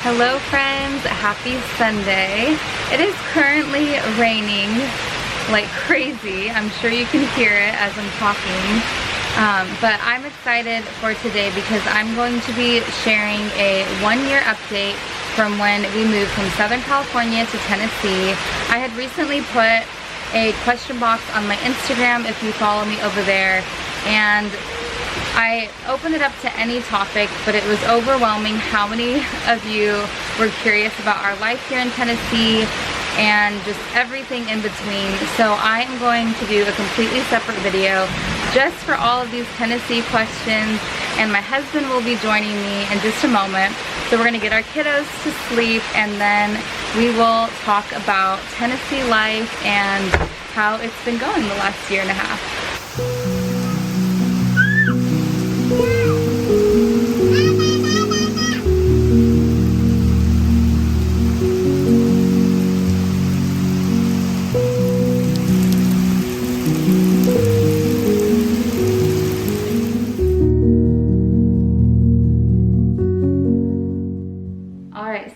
Hello friends, happy Sunday. It is currently raining like crazy. I'm sure you can hear it as I'm talking. But I'm excited for today because I'm going to be sharing a 1-year update from when we moved from Southern California to Tennessee. I had recently put a question box on my Instagram if you follow me over there, and I opened it up to any topic, but it was overwhelming how many of you were curious about our life here in Tennessee and just everything in between. So I am going to do a completely separate video just for all of these Tennessee questions, and my husband will be joining me in just a moment. So we're gonna get our kiddos to sleep, and then we will talk about Tennessee life and how it's been going the last year and a half.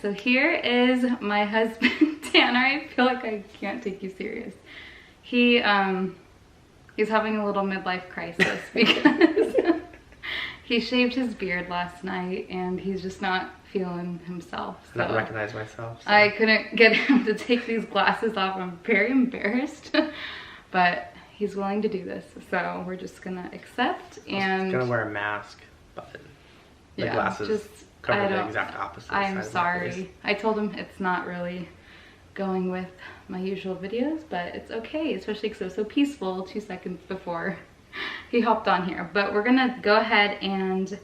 So here is my husband, Tanner. I feel like I can't take you serious. He's having a little midlife crisis because he shaved his beard last night and he's just not feeling himself. So I don't recognize myself. So. I couldn't get him to take these glasses off. I'm very embarrassed, but he's willing to do this. So we're just gonna accept and... He's gonna wear a mask, but the glasses cover the exact opposite. I'm sorry. I told him it's not really going with my usual videos, but it's okay, especially because it was so peaceful 2 seconds before he hopped on here. But we're gonna go ahead and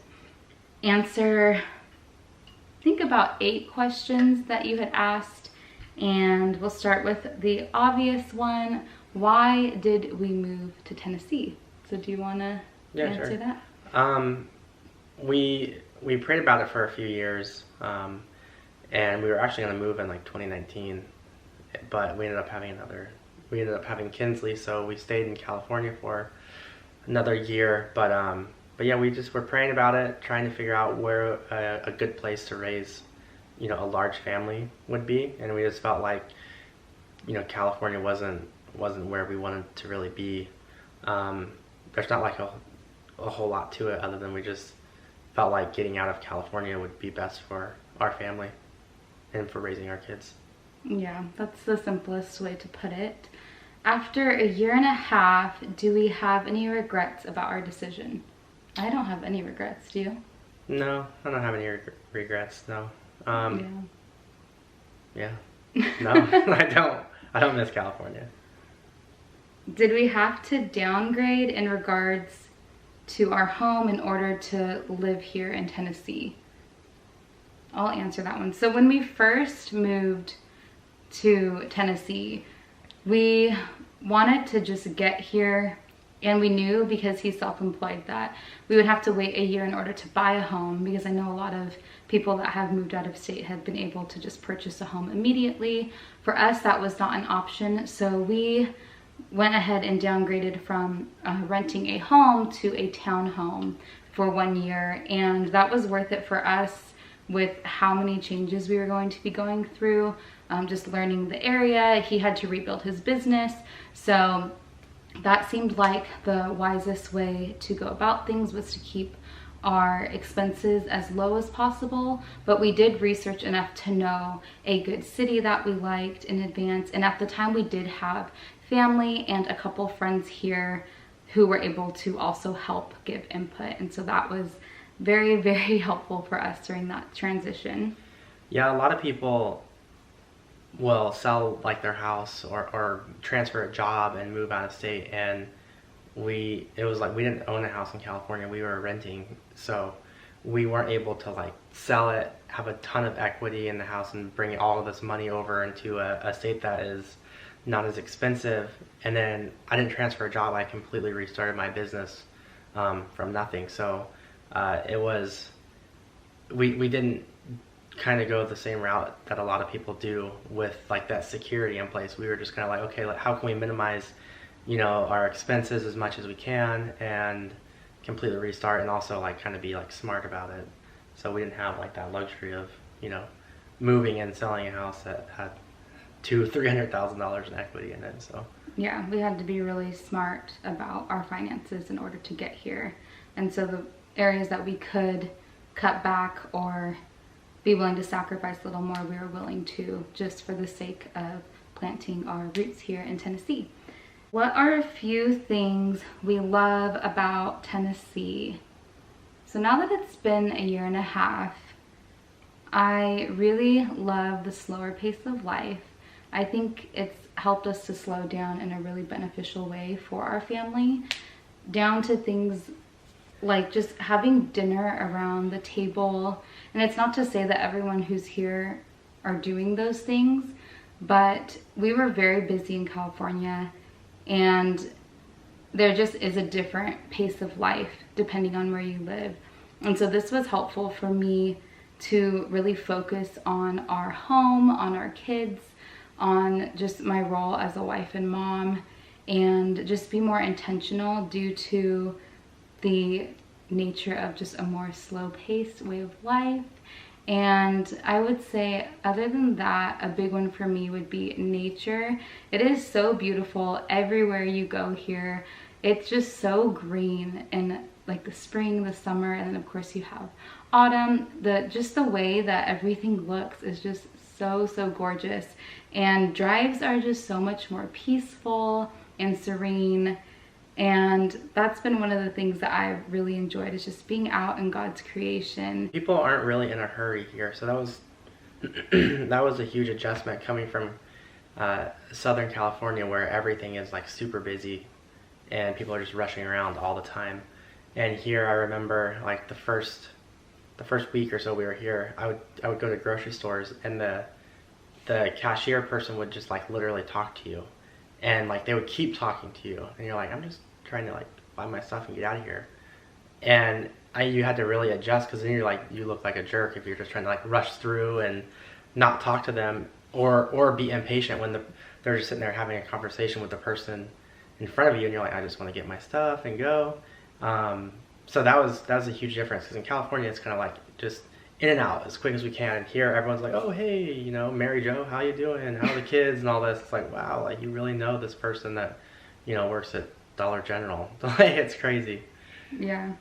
answer, I think, about 8 questions that you had asked, and we'll start with the obvious one. Why did we move to Tennessee? So do you want to answer that? We prayed about it for a few years, and we were actually going to move in like 2019, but we ended up having Kinsley, so we stayed in California for another year. But yeah, we just were praying about it, trying to figure out where a good place to raise, a large family would be, and we just felt like, California wasn't where we wanted to really be. There's not like a whole lot to it other than we just felt like getting out of California would be best for our family and for raising our kids. Yeah, that's the simplest way to put it. After a year and a half, do we have any regrets about our decision? I don't have any regrets, do you? No, I don't have any regrets, no. Yeah. No, I don't miss California. Did we have to downgrade in regards to our home in order to live here in Tennessee? I'll answer that one. So when we first moved to Tennessee, we wanted to just get here, and we knew, because he's self-employed, that we would have to wait a year in order to buy a home, because I know a lot of people that have moved out of state have been able to just purchase a home immediately. For us, that was not an option, so we went ahead and downgraded from renting a home to a townhome for 1 year, and that was worth it for us with how many changes we were going to be going through, just learning the area. He had to rebuild his business, so that seemed like the wisest way to go about things, was to keep our expenses as low as possible. But we did research enough to know a good city that we liked in advance, and at the time we did have family and a couple friends here who were able to also help give input, and so that was very, very helpful for us during that transition. Yeah, a lot of people will sell like their house or transfer a job and move out of state, and it was like we didn't own a house in California, we were renting, so we weren't able to like sell it, have a ton of equity in the house, and bring all of this money over into a state that is not as expensive. And then I didn't transfer a job, I completely restarted my business from nothing. So we didn't kind of go the same route that a lot of people do with like that security in place. We were just kind of like, okay, like, how can we minimize our expenses as much as we can and completely restart, and also like kind of be like smart about it. So we didn't have like that luxury of moving and selling a house that had $300,000 in equity in it. So yeah, we had to be really smart about our finances in order to get here. And so the areas that we could cut back or be willing to sacrifice a little more, we were willing to, just for the sake of planting our roots here in Tennessee. What are a few things we love about Tennessee? So now that it's been a year and a half, I really love the slower pace of life. I think it's helped us to slow down in a really beneficial way for our family, down to things like just having dinner around the table. And it's not to say that everyone who's here are doing those things, but we were very busy in California, and there just is a different pace of life depending on where you live. And so this was helpful for me to really focus on our home, on our kids, on just my role as a wife and mom, and just be more intentional due to the nature of just a more slow-paced way of life. And I would say, other than that, a big one for me would be nature. It is so beautiful everywhere you go here. It's just so green in like the spring, the summer, and then of course you have autumn. Just the way that everything looks is just so gorgeous. And drives are just so much more peaceful and serene. And that's been one of the things that I've really enjoyed, is just being out in God's creation. people aren't really in a hurry here, so that was that was a huge adjustment coming from Southern California, where everything is like super busy and people are just rushing around all the time. And here, I remember like the first week or so we were here, I would go to grocery stores, and the cashier person would just like literally talk to you, and like they would keep talking to you, and you're like, I'm just trying to like buy my stuff and get out of here. And you had to really adjust, because then you look like a jerk if you're just trying to like rush through and not talk to them, or be impatient when they're just sitting there having a conversation with the person in front of you, and you're like, I just want to get my stuff and go. So that was a huge difference, because in California it's kind of like just in and out as quick as we can. Here everyone's like, oh hey, you know, Mary Jo, how you doing, how are the kids and all this. It's like, wow, like you really know this person that, you know, works at Dollar General. It's crazy. Yeah.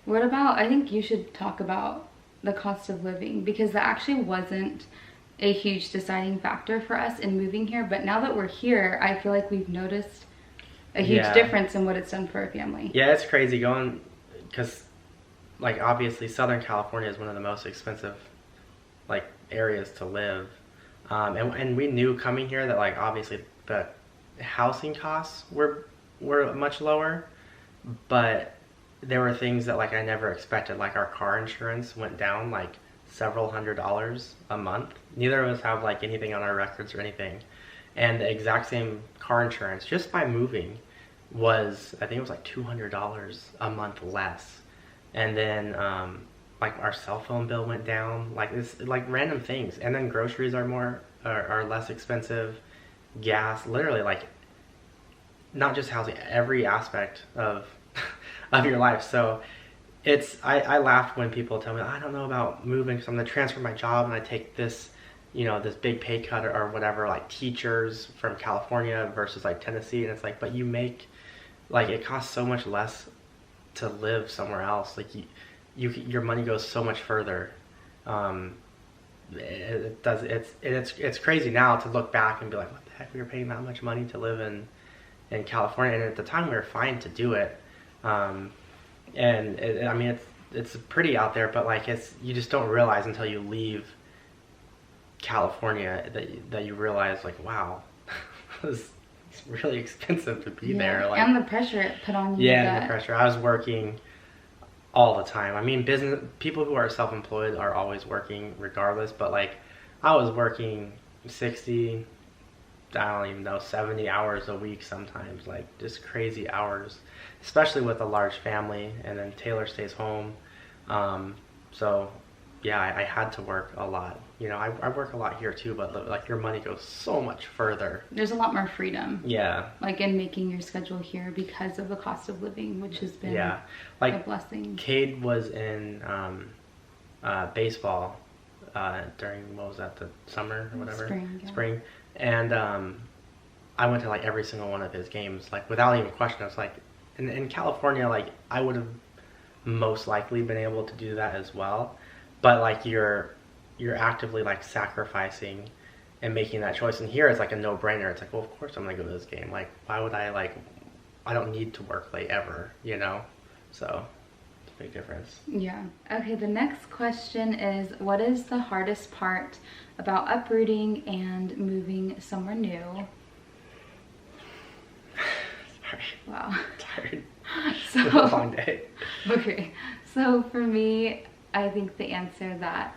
What about, I think you should talk about the cost of living, because that actually wasn't a huge deciding factor for us in moving here, but now that we're here, I feel like we've noticed a huge difference in what it's done for our family. Yeah, it's crazy going, because like obviously Southern California is one of the most expensive like areas to live, and we knew coming here that like obviously the housing costs were much lower, but there were things that like I never expected. Like our car insurance went down like several $100s a month. Neither of us have like anything on our records or anything, and the exact same car insurance just by moving was, I think it was like $200 a month less. And then like our cell phone bill went down, like this, like random things. And then groceries are less expensive, gas, literally like not just housing, every aspect of of your life. So I laugh when people tell me, I don't know about moving because I'm gonna transfer my job and I take this, you know, this big pay cut or whatever, like teachers from California versus like Tennessee. And it's like, but you make, like, it costs so much less to live somewhere else. Like your money goes so much further. It's crazy now to look back and be like, what the heck, we were paying that much money to live in California. And at the time we were fine to do it. I mean, it's pretty out there, but like you just don't realize until you leave California that you realize, like, wow, it's really expensive to be there. Like, and the pressure it put on you. Yeah, the pressure. I was working all the time. I mean, people who are self-employed are always working regardless, but like I was working 60, I don't even know, 70 hours a week sometimes, like just crazy hours, especially with a large family. And then Taylor stays home. So yeah, I had to work a lot. You know, I work a lot here too, but like your money goes so much further. There's a lot more freedom. Yeah. Like in making your schedule here because of the cost of living, which has been like a blessing. Cade was in baseball during, what was that, the summer or whatever? Spring, yeah. Spring. And I went to like every single one of his games, like without even question. I was like, in California, like I would have most likely been able to do that as well, but like you're actively like sacrificing and making that choice. And here it's like a no-brainer. It's like, well, of course I'm gonna go to this game. Like, why would I, like, I don't need to work late ever, you know? So it's a big difference. Yeah. Okay, the next question is, what is the hardest part about uprooting and moving somewhere new? Sorry. Wow. Tired. So, It's a long day. okay, so for me, I think the answer that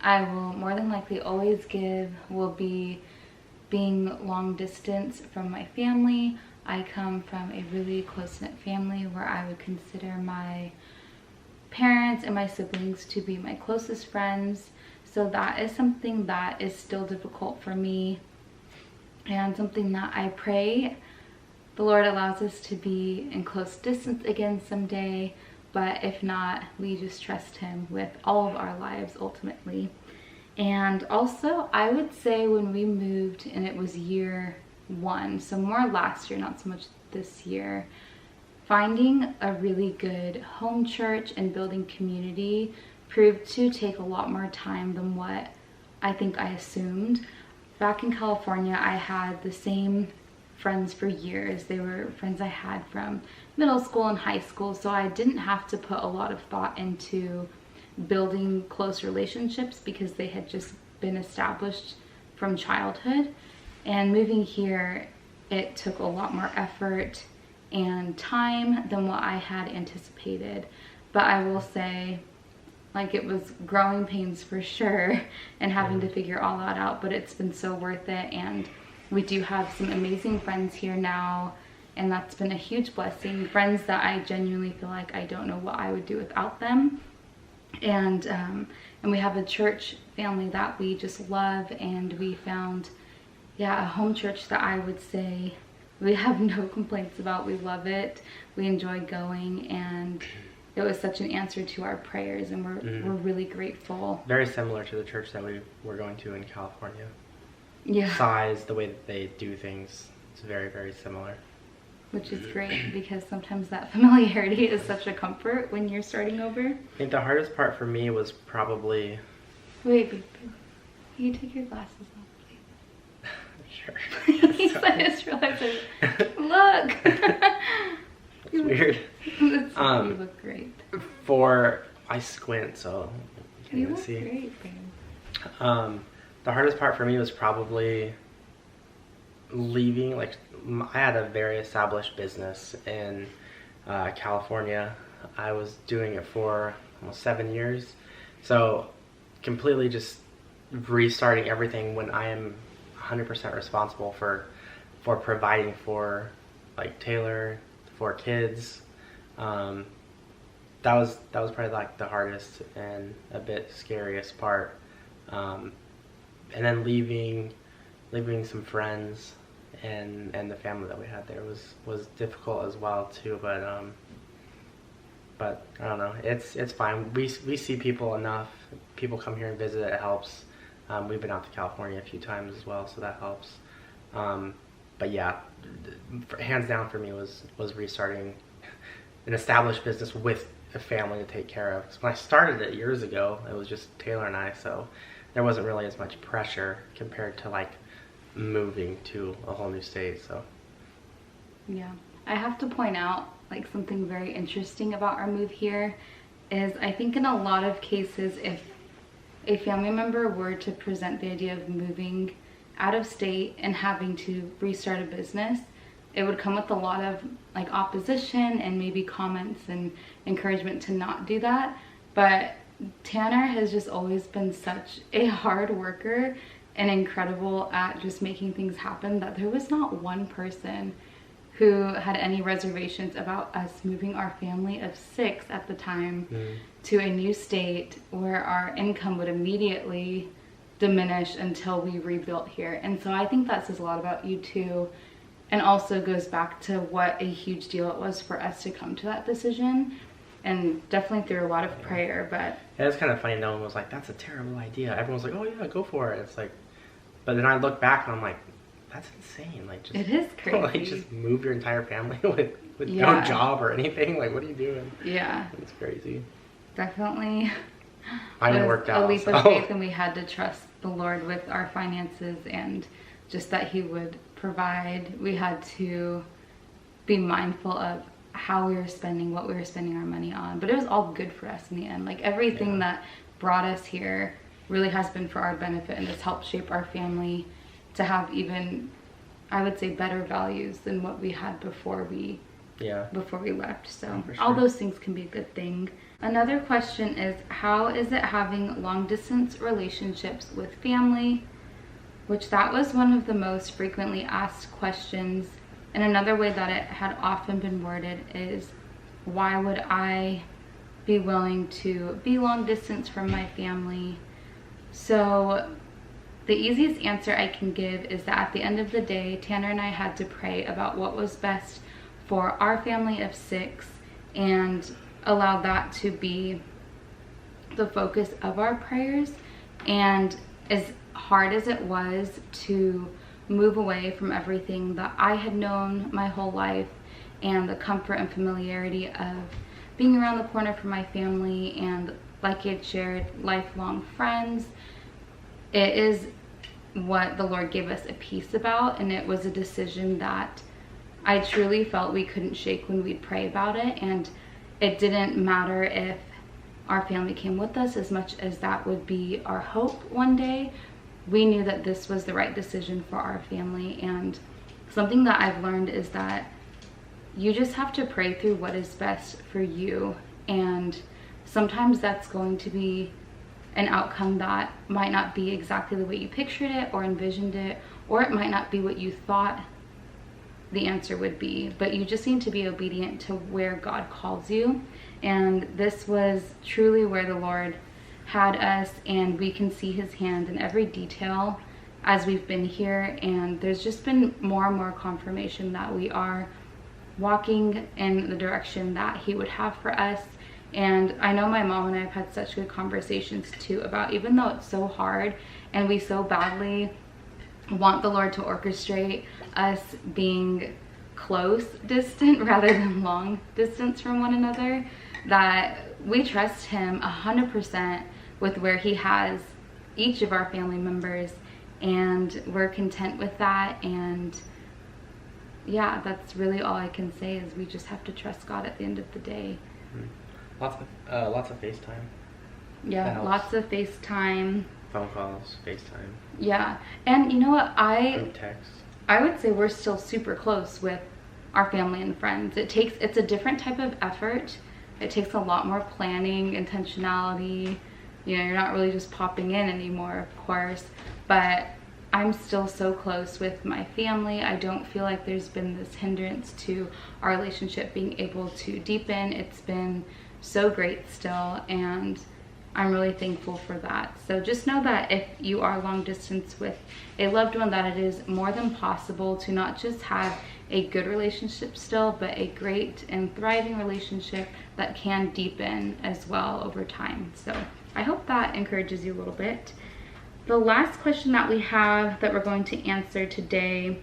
I will more than likely always give will be being long distance from my family. I come from a really close-knit family where I would consider my parents and my siblings to be my closest friends. So that is something that is still difficult for me, and something that I pray the Lord allows us to be in close distance again someday. But if not, we just trust him with all of our lives ultimately. And also, I would say when we moved, and it was year 1, so more last year, not so much this year, finding a really good home church and building community proved to take a lot more time than what I think I assumed. Back in California, I had the same friends for years. They were friends I had from middle school and high school, so I didn't have to put a lot of thought into building close relationships because they had just been established from childhood. And moving here, it took a lot more effort and time than what I had anticipated. But I will say, like, it was growing pains for sure and having to figure all that out, but it's been so worth it. And we do have some amazing friends here now, and that's been a huge blessing. Friends that I genuinely feel like I don't know what I would do without them. And we have a church family that we just love, and we found, a home church that I would say we have no complaints about. We love it. We enjoy going, and it was such an answer to our prayers, and we're really grateful. Very similar to the church that we were going to in California. Yeah. Size, the way that they do things, it's very, very similar. Which is great, because sometimes that familiarity is such a comfort when you're starting over. I think the hardest part for me was probably... Wait, can you take your glasses off, Sure. please? I just realized, look! It's weird. You look great. I squint, so you can't You even look see. great, babe. The hardest part for me was probably leaving. Like, I had a very established business in California. I was doing it for almost 7 years. So completely just restarting everything when I am 100% responsible for providing for, like, Taylor, for kids. That was probably like the hardest and a bit scariest part. And then leaving some friends and the family that we had there was difficult as well too. But I don't know. It's fine. We see people enough. People come here and visit. It helps. We've been out to California a few times as well, so that helps. But yeah, hands down for me was restarting an established business with a family to take care of. Because when I started it years ago, it was just Taylor and I, so there wasn't really as much pressure compared to, like, moving to a whole new state. So Yeah, I have to point out, like, something very interesting about our move here is I think in a lot of cases, if a family member were to present the idea of moving out of state and having to restart a business, it would come with a lot of, like, opposition and maybe comments and encouragement to not do that. But Tanner has just always been such a hard worker and incredible at just making things happen that there was not one person who had any reservations about us moving our family of 6 at the time to a new state where our income would immediately diminish until we rebuilt here. And so I think that says a lot about you too, and also goes back to what a huge deal it was for us to come to that decision, and definitely through a lot of prayer. But And it's kind of funny. No one was like, "That's a terrible idea." Everyone's like, "Oh yeah, go for it." It's like, but then I look back and I'm like, "That's insane!" Like, just It is crazy. like just move your entire family with Yeah. no job or anything. Like, what are you doing? Yeah, It's crazy. definitely. Mine was worked a out. leap So. of faith, and we had to trust the Lord with our finances and just that He would provide. We had to be mindful of how we were spending, what we were spending our money on. But it was all good for us in the end. Like, everything that brought us here really has been for our benefit, and it's helped shape our family to have even, I would say, better values than what we had before we left. So for sure. all those things can be a good thing. Another question is, how is it having long distance relationships with family? Which that was one of the most frequently asked questions. And another way that it had often been worded is, why would I be willing to be long distance from my family? So the easiest answer I can give is that at the end of the day, Tanner and I had to pray about what was best for our family of 6 and allow that to be the focus of our prayers. And as hard as it was to move away from everything that I had known my whole life and the comfort and familiarity of being around the corner from my family and, like he had shared, lifelong friends, it is what the Lord gave us a peace about, and it was a decision that I truly felt we couldn't shake when we'd pray about it. And it didn't matter if our family came with us, as much as that would be our hope one day. We knew that this was the right decision for our family. And something that I've learned is that you just have to pray through what is best for you. And sometimes that's going to be an outcome that might not be exactly the way you pictured it or envisioned it, or it might not be what you thought the answer would be, but you just need to be obedient to where God calls you. And this was truly where the Lord had us, and we can see His hand in every detail as we've been here. And there's just been more and more confirmation that we are walking in the direction that He would have for us. And I know my mom and I have had such good conversations too about, even though it's so hard and we so badly want the Lord to orchestrate us being close distant rather than long distance from one another, that we trust Him 100% with where He has each of our family members, and we're content with that. And yeah, that's really all I can say, is we just have to trust God at the end of the day. Lots of FaceTime. Yeah, lots of FaceTime. Phone calls, FaceTime. Yeah, and you know what, Group text. I would say we're still super close with our family and friends. It's a different type of effort. It takes a lot more planning, intentionality. You know, you're not really just popping in anymore, of course, but I'm still so close with my family. I don't feel like there's been this hindrance to our relationship being able to deepen. It's been so great still, and I'm really thankful for that. So just know that if you are long distance with a loved one, that it is more than possible to not just have a good relationship still, but a great and thriving relationship that can deepen as well over time. So I hope that encourages you a little bit. The last question that we have that we're going to answer today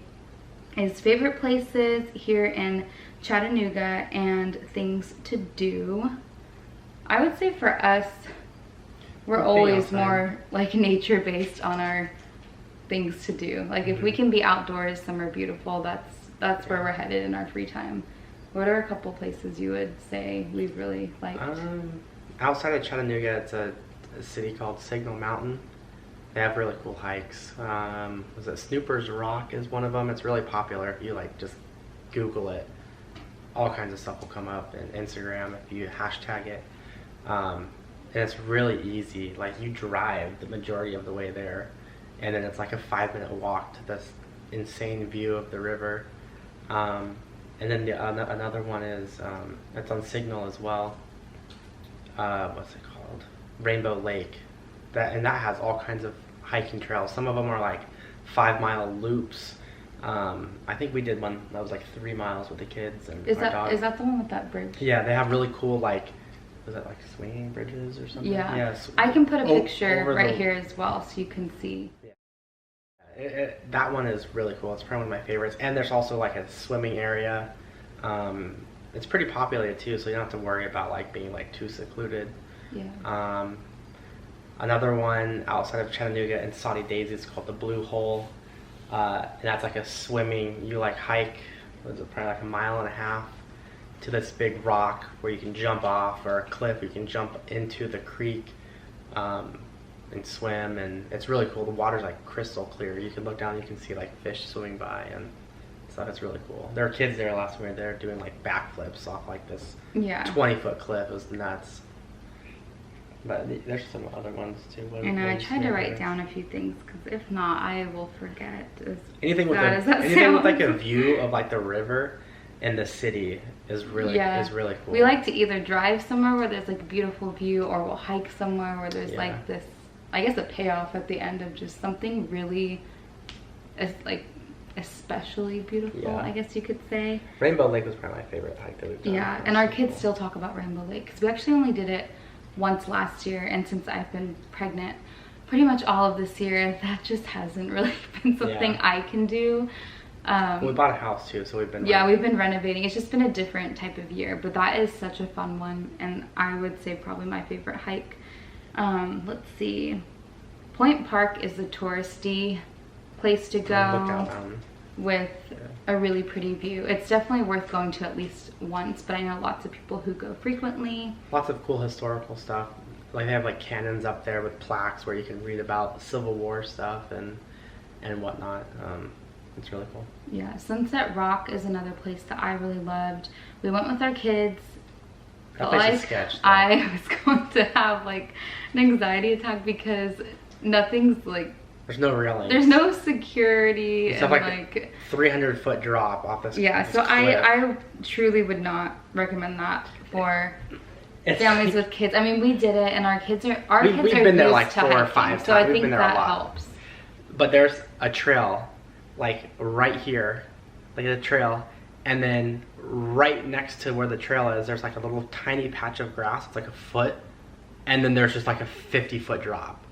is favorite places here in Chattanooga and things to do. I would say for us, we're always more like nature based on our things to do. Like if we can be outdoors somewhere beautiful, that's where we're headed in our free time. What are a couple places you would say we've really liked? Outside of Chattanooga, it's a city called Signal Mountain. They have really cool hikes. Was it Snooper's Rock is one of them. It's really popular. If you like just Google it, all kinds of stuff will come up. And Instagram, if you hashtag it. And it's really easy. Like you drive the majority of the way there, and then it's like a 5-minute walk to this insane view of the river. And then another one is it's on Signal as well. What's it called? Rainbow Lake. That has all kinds of hiking trails. Some of them are like 5-mile loops. I think we did one that was like 3 miles with the kids and our dog. Is that the one with that bridge? Yeah, they have really cool like was that like swinging bridges or something? Yeah. Yes. I can put a picture over right the- here as well so you can see. That one is really cool. It's probably one of my favorites. And there's also like a swimming area. It's pretty populated too, so you don't have to worry about like being like too secluded. Yeah. Another one outside of Chattanooga in Saudi Daisy is called the Blue Hole. And that's like a swimming, you like hike, what is it, probably like 1.5 miles to this big rock where you can jump off, or a cliff, you can jump into the creek and swim, and it's really cool. The water's like crystal clear. You can look down, you can see like fish swimming by, and so it's really cool. There were kids there last week, they're doing like backflips off like this 20-foot cliff. It was nuts. But there's some other ones too. And I tried to write down a few things, because if not, I will forget. Anything with like a view of like the river and the city is really cool. We like to either drive somewhere where there's like a beautiful view, or we'll hike somewhere where there's like this, I guess, a payoff at the end of just something really, like, especially beautiful, I guess you could say. Rainbow Lake was probably my favorite hike that we've done. Yeah, and our kids still talk about Rainbow Lake, because we actually only did it once last year, and since I've been pregnant pretty much all of this year, that just hasn't really been something I can do. We bought a house too, so we've been we've been renovating. It's just been a different type of year, but that is such a fun one, and I would say probably my favorite hike. Let's see, Point Park is a touristy place to go with a really pretty view. It's definitely worth going to at least once, but I know lots of people who go frequently. Lots of cool historical stuff. Like they have like cannons up there with plaques where you can read about Civil War stuff and whatnot. It's really cool. Yeah, Sunset Rock is another place that I really loved. We went with our kids. That place is sketch, I was going to have like an anxiety attack, because nothing's like, there's no railing. There's no security. It's and like 300-foot drop off this. Yeah, this so cliff. I truly would not recommend that for families with kids. I mean, we did it, and our kids are we've been there like 4 or 5 times. So I think that helps. But there's a trail, like right here, like a trail, and then right next to where the trail is, there's like a little tiny patch of grass. It's like a foot, and then there's just like a 50-foot drop.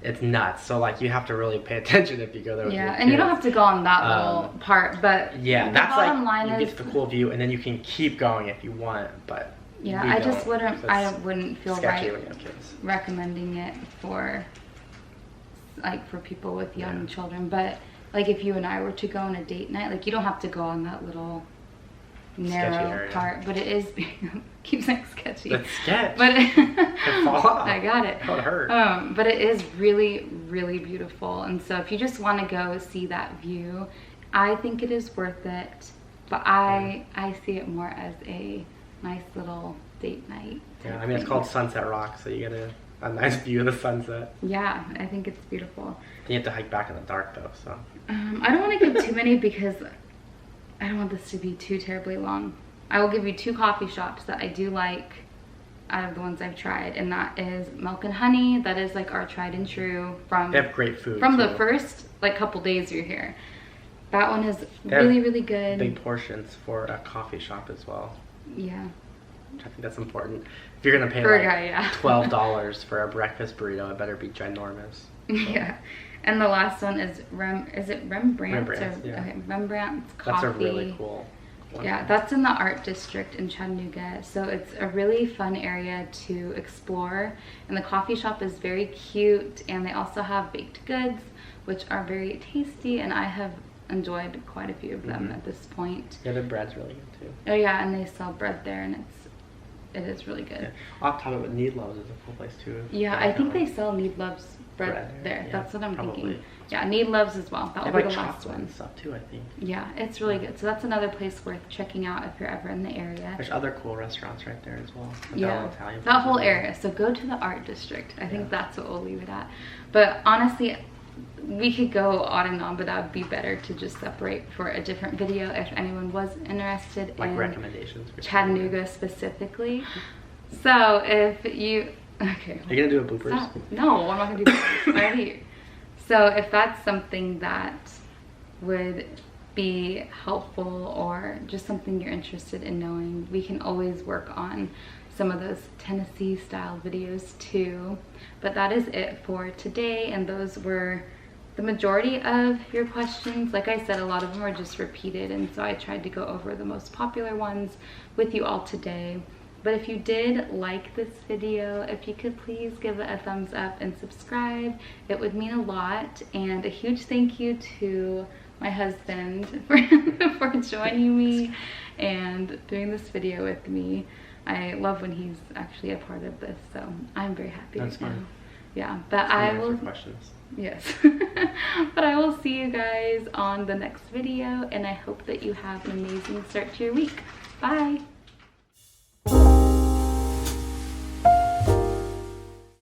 It's nuts. So like you have to really pay attention if you go there with your kids. And you don't have to go on that little part, but that's like you get to the cool view, and then you can keep going if you want. But I just wouldn't feel right when you have kids. recommending it for people with young children. But like if you and I were to go on a date night, like you don't have to go on that little narrow part, but it is keeps saying sketchy. That's sketch. But fall off. I got it. That would hurt. But it is really, really beautiful, and so if you just want to go see that view, I think it is worth it. But I see it more as a nice little date night. Yeah, I mean it's called Sunset Rock, so you get a nice view of the sunset. Yeah, I think it's beautiful. You have to hike back in the dark though, so. I don't want to give too many, because I don't want this to be too terribly long. I will give you 2 coffee shops that I do like out of the ones I've tried, and that is Milk and Honey. That is like our tried and true from. They have great food from too. the first like couple days you're here. That one is really, really good. Big portions for a coffee shop as well. Yeah. I think that's important. If you're gonna pay $12 for a breakfast burrito, it better be ginormous. So. Yeah. And the last one is Rembrandt's? Okay, Rembrandt's Coffee. That's a really cool one. Yeah, that's in the art district in Chattanooga. So it's a really fun area to explore. And the coffee shop is very cute. And they also have baked goods, which are very tasty. And I have enjoyed quite a few of them at this point. Yeah, the bread's really good too. Oh yeah, and they sell bread there, and it is really good. Yeah. Off top of it, Need Loves is a cool place too. Yeah, I think they sell Need Loves bread there. Yeah, that's what I'm thinking. Yeah, Need Loves as well. That will be the last one. And stuff too, I think. Yeah, it's really good. So that's another place worth checking out if you're ever in the area. There's other cool restaurants right there as well. Italian that whole area. So go to the art district. I think that's what we'll leave it at. But honestly, we could go on and on, but that would be better to just separate for a different video if anyone was interested in recommendations for Chattanooga specifically. So if you are you gonna do a bloopers? Stop. No, I'm not gonna do bloopers. Already. So if that's something that would be helpful, or just something you're interested in knowing, we can always work on some of those Tennessee style videos too. But that is it for today, and those were the majority of your questions. Like I said, a lot of them are just repeated, and so I tried to go over the most popular ones with you all today. But if you did like this video, if you could please give it a thumbs up and subscribe, it would mean a lot. And a huge thank you to my husband for joining me and doing this video with me. I love when he's actually a part of this, so I'm very happy right now. Yeah, but I will. Questions. Yes. But I will see you guys on the next video, and I hope that you have an amazing start to your week. Bye.